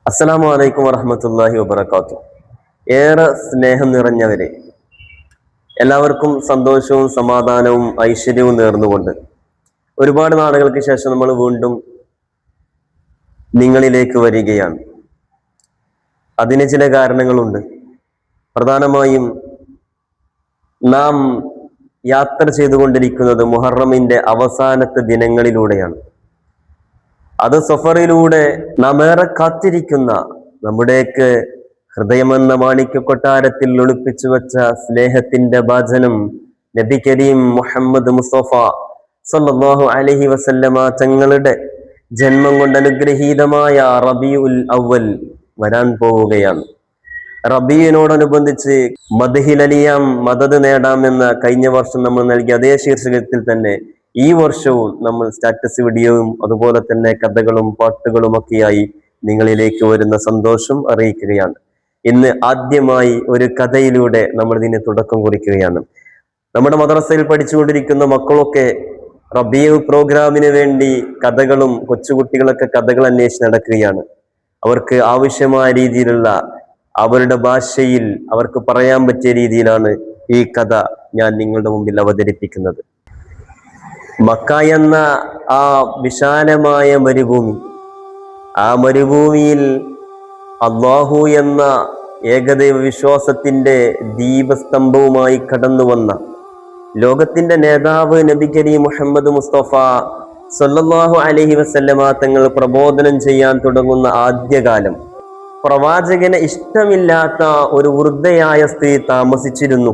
അസ്സലാമു അലൈക്കും വറഹ്മത്തുള്ളാഹി വബറകാതുഹു. ഏറെ സ്നേഹം നിറഞ്ഞവരെ, എല്ലാവർക്കും സന്തോഷവും സമാധാനവും ഐശ്വര്യവും നേർന്നുകൊണ്ട് ഒരുപാട് നാളുകൾക്ക് ശേഷം നമ്മൾ വീണ്ടും നിങ്ങളിലേക്ക് വരികയാണ്. അതിന് ചില കാരണങ്ങളുണ്ട്. പ്രധാനമായും നാം യാത്ര ചെയ്തുകൊണ്ടിരിക്കുന്നത് മുഹറമിന്റെ അവസാനത്തെ ദിനങ്ങളിലൂടെയാണ്. അത് സഫറിലൂടെ നാം ഏറെ കാത്തിരിക്കുന്ന, നമ്മുടെയൊക്കെ ഹൃദയമെന്ന മാണിക്യ കൊട്ടാരത്തിൽ ഒളിപ്പിച്ചു വെച്ച സ്നേഹത്തിന്റെ ഭാജനം നബി കരീം മുഹമ്മദ് മുസ്തഫ സല്ലല്ലാഹു അലൈഹി വസല്ലമ തങ്ങളുടെ ജന്മം കൊണ്ട് അനുഗ്രഹീതമായ റബീഉൽ അവ്വൽ വരാൻ പോവുകയാണ്. റബീഇനോടനുബന്ധിച്ച് മദ്ഹിലലിയാം, മദദ് നേടാം എന്ന കഴിഞ്ഞ വർഷം നമ്മൾ നൽകിയ അതേ ശീർഷകത്തിൽ തന്നെ ഈ വർഷവും നമ്മൾ സ്റ്റാറ്റസ് വീഡിയോയും അതുപോലെ തന്നെ കഥകളും പാട്ടുകളും ഒക്കെയായി നിങ്ങളിലേക്ക് വരുന്ന സന്തോഷം അറിയിക്കുകയാണ്. ഇന്ന് ആദ്യമായി ഒരു കഥയിലൂടെ നമ്മൾ ഇതിന് തുടക്കം കുറിക്കുകയാണ്. നമ്മുടെ മദ്രസയിൽ പഠിച്ചുകൊണ്ടിരിക്കുന്ന മക്കളൊക്കെ റബീഉ പ്രോഗ്രാമിന് വേണ്ടി കഥകളും, കൊച്ചുകുട്ടികളൊക്കെ കഥകൾ അന്വേഷിച്ച് നടക്കുകയാണ്. അവർക്ക് ആവശ്യമായ രീതിയിലുള്ള അവരുടെ ഭാഷയിൽ അവർക്ക് പറയാൻ പറ്റിയ രീതിയിലാണ് ഈ കഥ ഞാൻ നിങ്ങളുടെ മുമ്പിൽ അവതരിപ്പിക്കുന്നത്. മക്ക എന്ന ആ വിശാലമായ മരുഭൂമി, ആ മരുഭൂമിയിൽ അല്ലാഹു എന്ന ഏകദൈവ വിശ്വാസത്തിന്റെ ദീപസ്തംഭവുമായി കടന്നു വന്ന ലോകത്തിന്റെ നേതാവ് നബി കരീം മുഹമ്മദ് മുസ്തഫ സല്ലല്ലാഹു അലൈഹി വസല്ലമ തങ്ങൾ പ്രബോധനം ചെയ്യാൻ തുടങ്ങുന്ന ആദ്യകാലം പ്രവാചകന് ഇഷ്ടമില്ലാത്ത ഒരു വൃദ്ധയായ സ്ത്രീ താമസിച്ചിരുന്നു.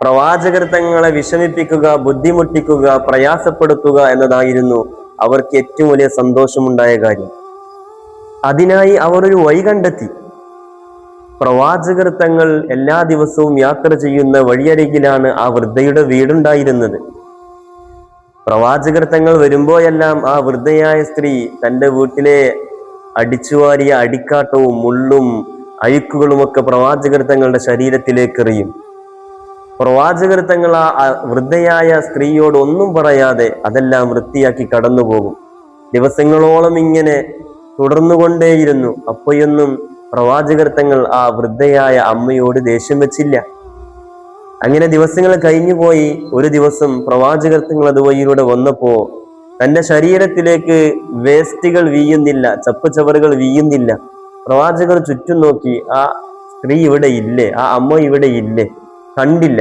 പ്രവാചകർ തങ്ങളെ വിഷമിപ്പിക്കുക, ബുദ്ധിമുട്ടിക്കുക, പ്രയാസപ്പെടുത്തുക എന്നതായിരുന്നു അവർക്ക് ഏറ്റവും വലിയ സന്തോഷമുണ്ടായ കാര്യം. അതിനായി അവർ ഒരു വഴി കണ്ടെത്തി. പ്രവാചകർ തങ്ങൾ എല്ലാ ദിവസവും യാത്ര ചെയ്യുന്ന വഴിയരികിലാണ് ആ വൃദ്ധയുടെ വീടുണ്ടായിരുന്നത്. പ്രവാചകർ തങ്ങൾ വരുമ്പോഴെല്ലാം ആ വൃദ്ധയായ സ്ത്രീ തൻ്റെ വീട്ടിലെ അടിച്ചുവാരിയ അടിക്കാട്ടവും മുള്ളും അഴുക്കുകളുമൊക്കെ പ്രവാചകർ തങ്ങളുടെ ശരീരത്തിലേക്ക് എറിയും. പ്രവാചകർ തങ്ങൾ ആ വൃദ്ധയായ സ്ത്രീയോട് ഒന്നും പറയാതെ അതെല്ലാം വൃത്തിയാക്കി കടന്നുപോകും. ദിവസങ്ങളോളം ഇങ്ങനെ തുടർന്നുകൊണ്ടേയിരുന്നു. അപ്പോഴൊന്നും പ്രവാചകർ തങ്ങൾ ആ വൃദ്ധയായ അമ്മയോട് ദേഷ്യം വെച്ചില്ല. അങ്ങനെ ദിവസങ്ങൾ കഴിഞ്ഞുപോയി. ഒരു ദിവസം പ്രവാചകർ തങ്ങൾ അതുവഴിയിലൂടെ വന്നപ്പോ തന്റെ ശരീരത്തിലേക്ക് വേസ്റ്റുകൾ വീയുന്നില്ല, ചപ്പുചവറുകൾ വീയുന്നില്ല. പ്രവാചകർ ചുറ്റും നോക്കി, ആ സ്ത്രീ ഇവിടെ ഇല്ലേ, ആ അമ്മ ഇവിടെ ഇല്ലേ, കണ്ടില്ല.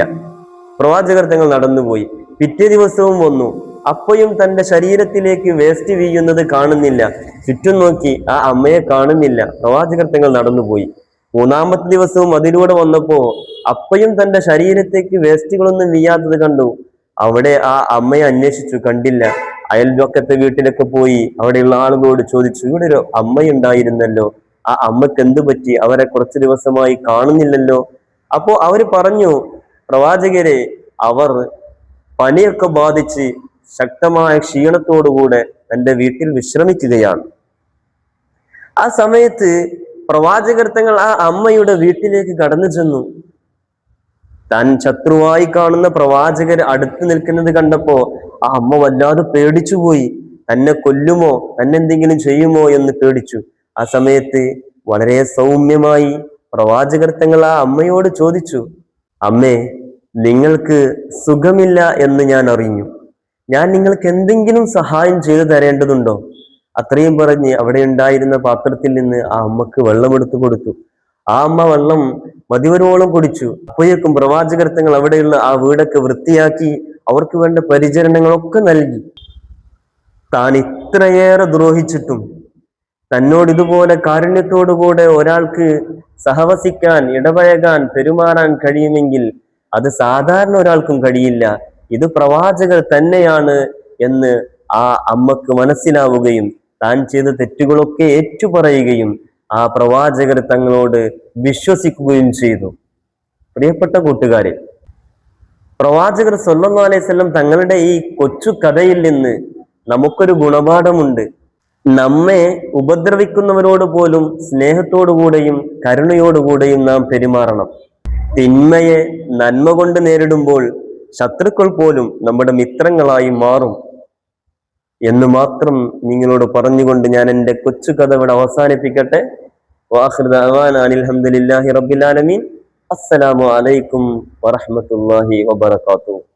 പ്രവാചകർ തങ്ങൾ നടന്നുപോയി. പിറ്റേ ദിവസവും വന്നു. അപ്പോഴും തന്റെ ശരീരത്തിലേക്ക് വേസ്റ്റ് വീഴുന്നത് കാണുന്നില്ല. ചുറ്റും നോക്കി, ആ അമ്മയെ കാണുന്നില്ല. പ്രവാചകർ തങ്ങൾ നടന്നുപോയി. മൂന്നാമത്തെ ദിവസവും അതിലൂടെ വന്നപ്പോ അപ്പോഴും തന്റെ ശരീരത്തേക്ക് വേസ്റ്റുകളൊന്നും വീയാത്തത് കണ്ടു. അവിടെ ആ അമ്മയെ അന്വേഷിച്ചു, കണ്ടില്ല. അയൽപക്കത്തെ വീട്ടിലൊക്കെ പോയി അവിടെയുള്ള ആളുകളോട് ചോദിച്ചു, ഇവിടെ ഒരു അമ്മയുണ്ടായിരുന്നല്ലോ, ആ അമ്മക്ക് എന്തു പറ്റി, അവരെ കുറച്ചു ദിവസമായി കാണുന്നില്ലല്ലോ. അപ്പോ അവര് പറഞ്ഞു, പ്രവാചകരെ, അവർ പനിയൊക്കെ ബാധിച്ച് ശക്തമായ ക്ഷീണത്തോടുകൂടെ തന്റെ വീട്ടിൽ വിശ്രമിക്കുകയാണ്. ആ സമയത്ത് പ്രവാചകർ തങ്ങൾ ആ അമ്മയുടെ വീട്ടിലേക്ക് കടന്നു ചെന്നു. താൻ ശത്രുവായി കാണുന്ന പ്രവാചകർ അടുത്ത് നിൽക്കുന്നത് കണ്ടപ്പോ ആ അമ്മ വല്ലാതെ പേടിച്ചുപോയി. തന്നെ കൊല്ലുമോ, തന്നെ എന്തെങ്കിലും ചെയ്യുമോ എന്ന് പേടിച്ചു. ആ സമയത്ത് വളരെ സൗമ്യമായി പ്രവാചകർ തങ്ങൾ ആ അമ്മയോട് ചോദിച്ചു, അമ്മേ, നിങ്ങൾക്ക് സുഖമില്ല എന്ന് ഞാൻ അറിഞ്ഞു. ഞാൻ നിങ്ങൾക്ക് എന്തെങ്കിലും സഹായം ചെയ്തു തരേണ്ടതുണ്ടോ? അത്രയും പറഞ്ഞ് അവിടെ ഉണ്ടായിരുന്ന പാത്രത്തിൽ നിന്ന് ആ അമ്മക്ക് വെള്ളം എടുത്തു കൊടുത്തു. ആ അമ്മ വെള്ളം മതിവരോളം കുടിച്ചു. അപ്പോഴേക്കും പ്രവാചകർ തങ്ങൾ അവിടെയുള്ള ആ വീടൊക്കെ വൃത്തിയാക്കി അവർക്ക് വേണ്ട പരിചരണങ്ങളൊക്കെ നൽകി. താൻ ഇത്രയേറെ ദ്രോഹിച്ചിട്ടും തന്നോട് ഇതുപോലെ കാരുണ്യത്തോടുകൂടെ ഒരാൾക്ക് സഹവസിക്കാൻ, ഇടപഴകാൻ, പെരുമാറാൻ കഴിയുമെങ്കിൽ അത് സാധാരണ ഒരാൾക്കും കഴിയില്ല. ഇത് പ്രവാചകർ തന്നെയാണ് എന്ന് ആ അമ്മക്ക് മനസ്സിലാവുകയും താൻ ചെയ്ത തെറ്റുകളൊക്കെ ഏറ്റുപറയുകയും ആ പ്രവാചകർ തങ്ങളോട് വിശ്വസിക്കുകയും ചെയ്തു. പ്രിയപ്പെട്ട കൂട്ടുകാരെ, പ്രവാചകർ സല്ലല്ലാഹു അലൈഹി വസല്ലം തങ്ങളുടെ ഈ കൊച്ചു കഥയിൽ നിന്ന് നമുക്കൊരു ഗുണപാഠമുണ്ട്. നമ്മെ ഉപദ്രവിക്കുന്നവരോട് പോലും സ്നേഹത്തോടുകൂടെയും കരുണയോടുകൂടെയും നാം പെരുമാറണം. തിന്മയെ നന്മ കൊണ്ട് നേരിടുമ്പോൾ ശത്രുക്കൾ പോലും നമ്മുടെ മിത്രങ്ങളായി മാറും. എന്ന് മാത്രം നിങ്ങളോട് പറഞ്ഞുകൊണ്ട് ഞാൻ എൻ്റെ കൊച്ചു കഥ ഇവിടെ അവസാനിപ്പിക്കട്ടെ. വാഖിറു ദഅവാനാ അൽഹംദുലില്ലാഹി റബ്ബിൽ ആലമീൻ. അസ്സലാമു അലൈക്കും വറഹ്മത്തുള്ളാഹി വബറകാതുഹു.